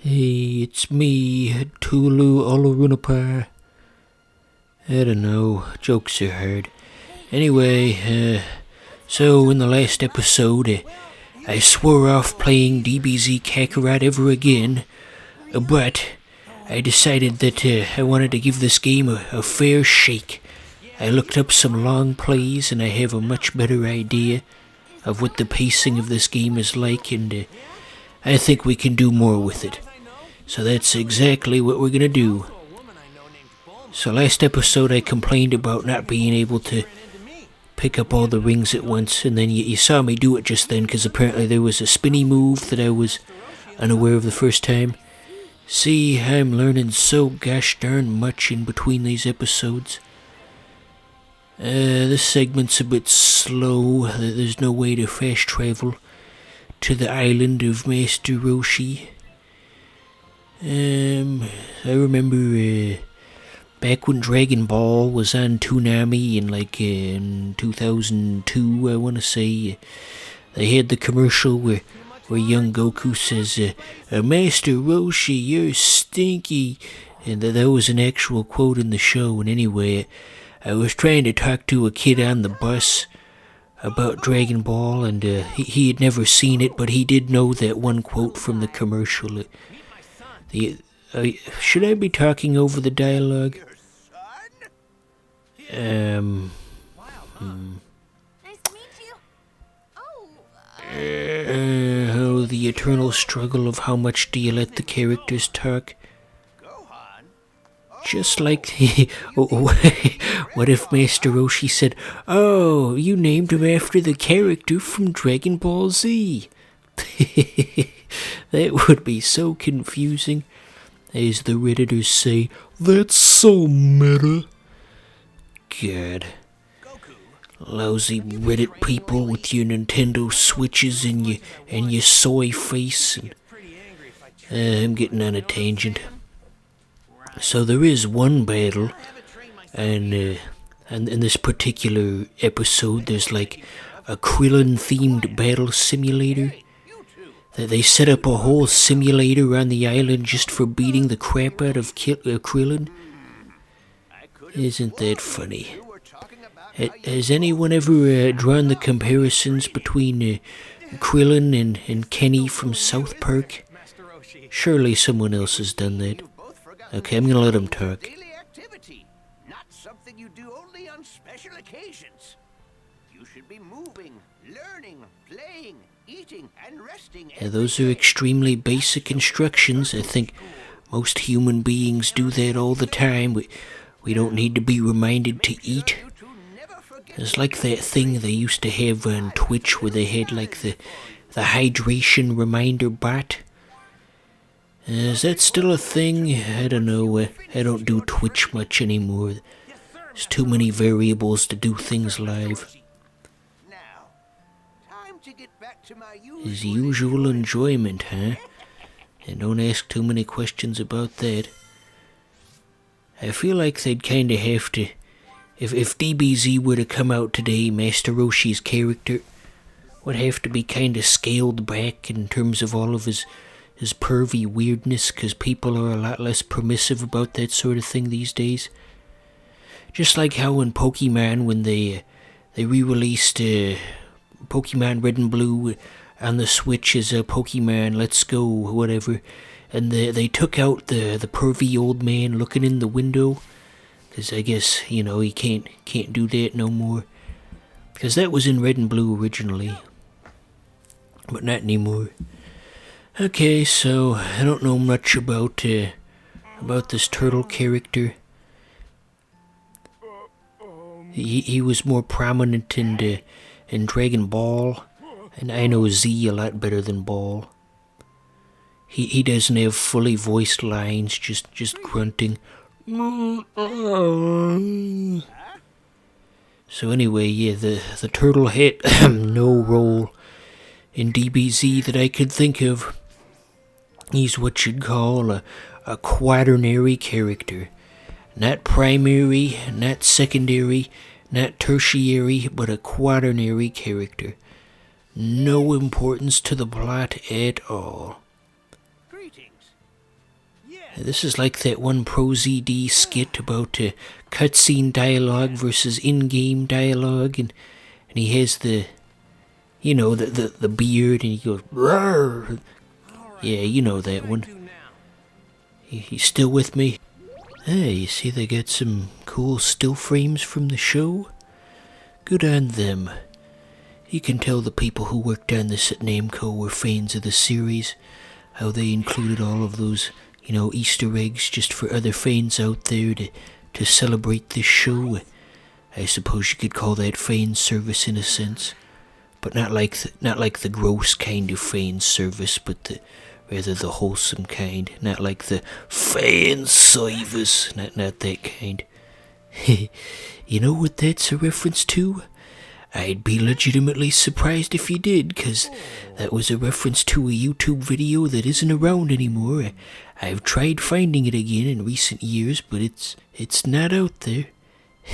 Hey, it's me, Tulu Olorunapa. I don't know, jokes are hard. Anyway, so in the last episode, I swore off playing DBZ Kakarot ever again, but I decided that I wanted to give this game a fair shake. I looked up some long plays and I have a much better idea of what the pacing of this game is like, and I think we can do more with it. So that's exactly what we're gonna do. So last episode I complained about not being able to pick up all the rings at once, and then you saw me do it just then because apparently there was a spinny move that I was unaware of the first time. See, I'm learning so gosh darn much in between these episodes. This segment's a bit slow. There's no way to fast travel to the island of Master Roshi. I remember back when Dragon Ball was on Toonami in 2002, I want to say, they had the commercial where young Goku says, Master Roshi, you're stinky. And that was an actual quote in the show. And anyway, I was trying to talk to a kid on the bus about Dragon Ball, and he had never seen it, but he did know that one quote from the commercial. Should I be talking over the dialogue? Nice to meet you. Oh, the eternal struggle of how much do you let the characters talk? Just like what if Master Roshi said, "Oh, you named him after the character from Dragon Ball Z." That would be so confusing. As the Redditors say, that's so meta. God. Lousy Reddit people with your Nintendo Switches and your soy face. And, I'm getting on a tangent. So there is one battle, and in this particular episode, there's like a Krillin-themed battle simulator. They set up a whole simulator on the island just for beating the crap out of Krillin. Isn't that funny? Has anyone ever drawn the comparisons between Krillin and Kenny from South Park? Surely someone else has done that. Okay, I'm gonna let him talk. Daily activity, not something you do only on special occasions. You should be moving, learning, playing, eating, and resting. Yeah, those are extremely basic instructions. I think most human beings do that all the time. We don't need to be reminded to eat. It's like that thing they used to have on Twitch where they had like the hydration reminder bot. Is that still a thing? I don't know. I don't do Twitch much anymore. There's too many variables to do things live. Now, time to get back to my His usual enjoyment, huh? And don't ask too many questions about that. I feel like they'd kinda have to... If DBZ were to come out today, Master Roshi's character would have to be kinda scaled back in terms of all of his pervy weirdness, because people are a lot less permissive about that sort of thing these days. Just like how in Pokemon, when they re-released Pokemon Red and Blue on the Switch as a Pokemon Let's Go, whatever, and they took out the pervy old man looking in the window, because I guess, he can't do that no more, because that was in Red and Blue originally, but not anymore. Okay, so I don't know much about this turtle character. He was more prominent in Dragon Ball, and I know Z a lot better than Ball. He doesn't have fully voiced lines, just grunting. So anyway, yeah, the turtle had no role in DBZ that I could think of. He's what you'd call a quaternary character. Not primary, not secondary, not tertiary, but a quaternary character. No importance to the plot at all. Greetings. This is like that one ProZD skit about cutscene dialogue versus in-game dialogue, and he has the, the beard, and he goes, "Roar." Yeah, you know that one. He's still with me? Hey, you see they got some cool still frames from the show? Good on them. You can tell the people who worked on this at Namco were fans of the series, how they included all of those, Easter eggs just for other fans out there to celebrate this show. I suppose you could call that fan service in a sense, but not like the gross kind of fan service, but rather the wholesome kind, not like the fan service, not that kind. You know what that's a reference to? I'd be legitimately surprised if you did, 'cause that was a reference to a YouTube video that isn't around anymore. I've tried finding it again in recent years, but it's not out there.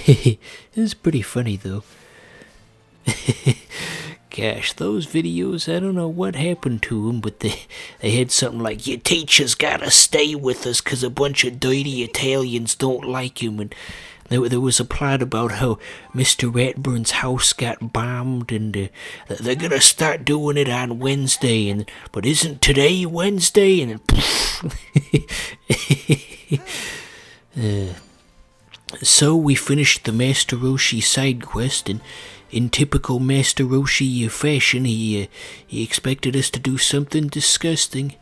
It's pretty funny though. Gosh, those videos, I don't know what happened to them, but they had something like, "Your teacher's gotta stay with us 'cause a bunch of dirty Italians don't like him," and there was a plot about how Mr. Ratburn's house got bombed, and they're gonna start doing it on Wednesday, but isn't today Wednesday? And so we finished the Master Roshi side quest, and in typical Master Roshi fashion, he expected us to do something disgusting.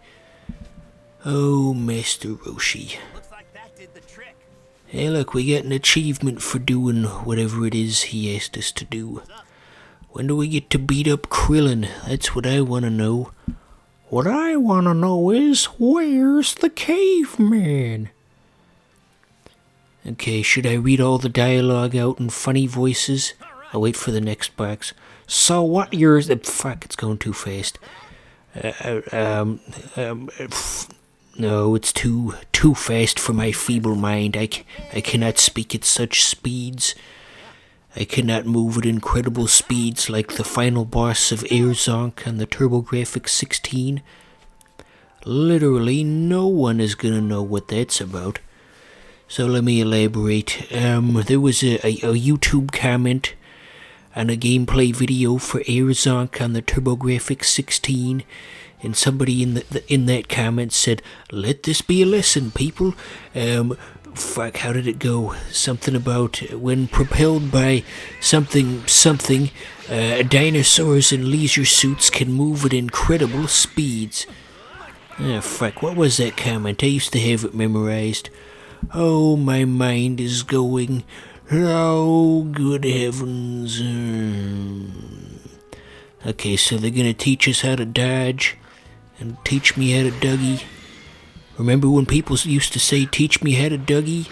Oh, Master Roshi. Looks like that did the trick. Hey, look, we got an achievement for doing whatever it is he asked us to do. When do we get to beat up Krillin? That's what I want to know. What I want to know is, where's the caveman? Okay, should I read all the dialogue out in funny voices? I'll wait for the next box. So what yours? Fuck, it's going too fast. No, it's too fast for my feeble mind. I cannot speak at such speeds. I cannot move at incredible speeds like the final boss of Airzonk on the TurboGrafx 16. Literally, no one is gonna know what that's about. So let me elaborate. There was a YouTube comment on a gameplay video for Airzonk on the TurboGrafx 16, and somebody in that comment said, "Let this be a lesson, people." Fuck, how did it go? Something about when propelled by something, dinosaurs in leisure suits can move at incredible speeds. Fuck, what was that comment? I used to have it memorized. Oh, my mind is going. Oh, good heavens. Okay, so they're gonna teach us how to dodge and teach me how to Dougie. Remember when people used to say, "Teach me how to Dougie"?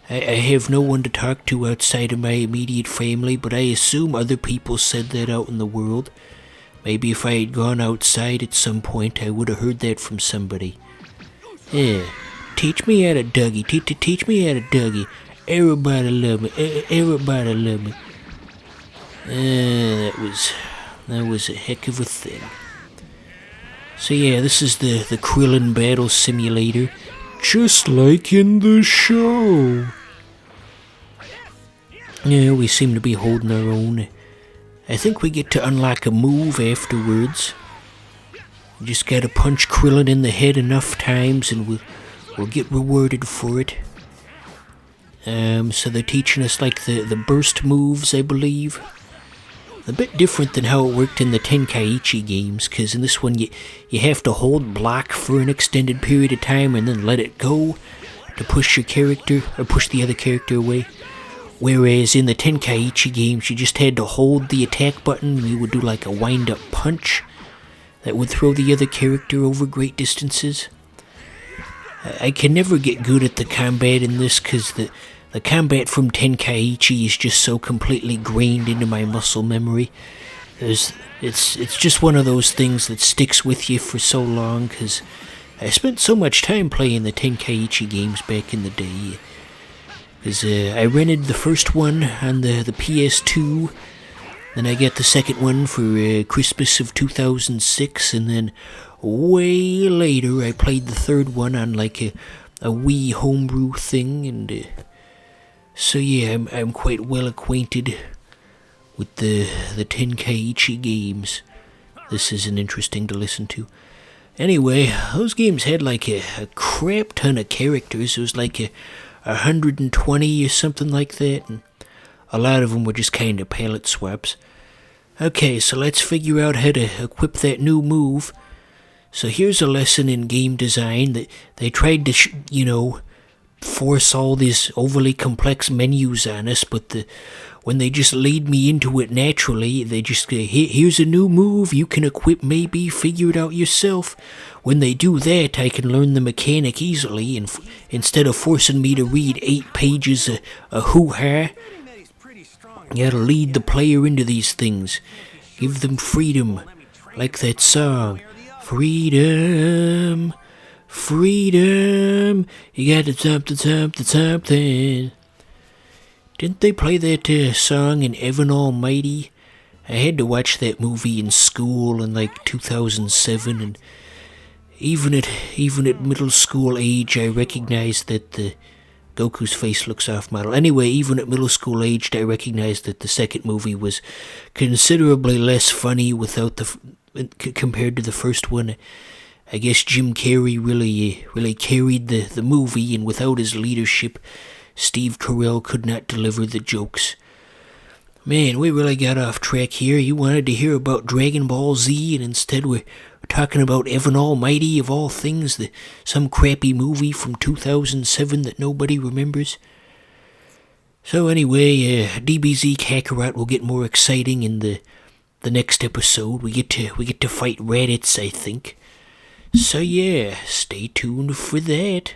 I have no one to talk to outside of my immediate family, but I assume other people said that out in the world. Maybe if I had gone outside at some point, I would have heard that from somebody. Yeah, teach me how to Dougie. Teach me how to Dougie. Everybody love me. Everybody love me. That was a heck of a thing. So yeah, this is the Krillin Battle Simulator, just like in the show. Yeah, we seem to be holding our own. I think we get to unlock a move afterwards. We just gotta punch Krillin in the head enough times and we'll get rewarded for it. So they're teaching us like the burst moves, I believe. A bit different than how it worked in the Tenkaichi games, because in this one you have to hold block for an extended period of time and then let it go to push your character, or push the other character away. Whereas in the Tenkaichi games, you just had to hold the attack button and you would do like a wind-up punch that would throw the other character over great distances. I can never get good at the combat in this, because the combat from Tenkaichi is just so completely grained into my muscle memory. It's just one of those things that sticks with you for so long, because I spent so much time playing the Tenkaichi games back in the day. Because I rented the first one on the PS2, then I got the second one for Christmas of 2006, and then way later. I played the third one on like a Wii homebrew thing, and so yeah, I'm quite well acquainted with the Tenkaichi games. This isn't interesting to listen to. Anyway, those games had like a crap ton of characters. It was like 120 or something like that, and a lot of them were just kind of palette swaps. Okay, so let's figure out how to equip that new move. So here's a lesson in game design that they tried to, force all these overly complex menus on us, but when they just lead me into it naturally, they just go, here's a new move you can equip, maybe figure it out yourself. When they do that, I can learn the mechanic easily, and instead of forcing me to read 8 pages of hoo-ha, you gotta lead the player into these things. Give them freedom, like that song. Freedom, freedom, you got the something. Didn't they play that song in Evan Almighty? I had to watch that movie in school in like 2007, and even at middle school age, I recognized that the Goku's face looks off model. Anyway, even at middle school age, I recognized that the second movie was considerably less funny compared to the first one. I guess Jim Carrey really carried the movie, and without his leadership, Steve Carell could not deliver the jokes. Man, we really got off track here. You wanted to hear about Dragon Ball Z, and instead we're talking about Evan Almighty, of all things, some crappy movie from 2007 that nobody remembers. So anyway, DBZ Kakarot will get more exciting in the next episode. We get to fight Raditz, I think. So yeah, stay tuned for that.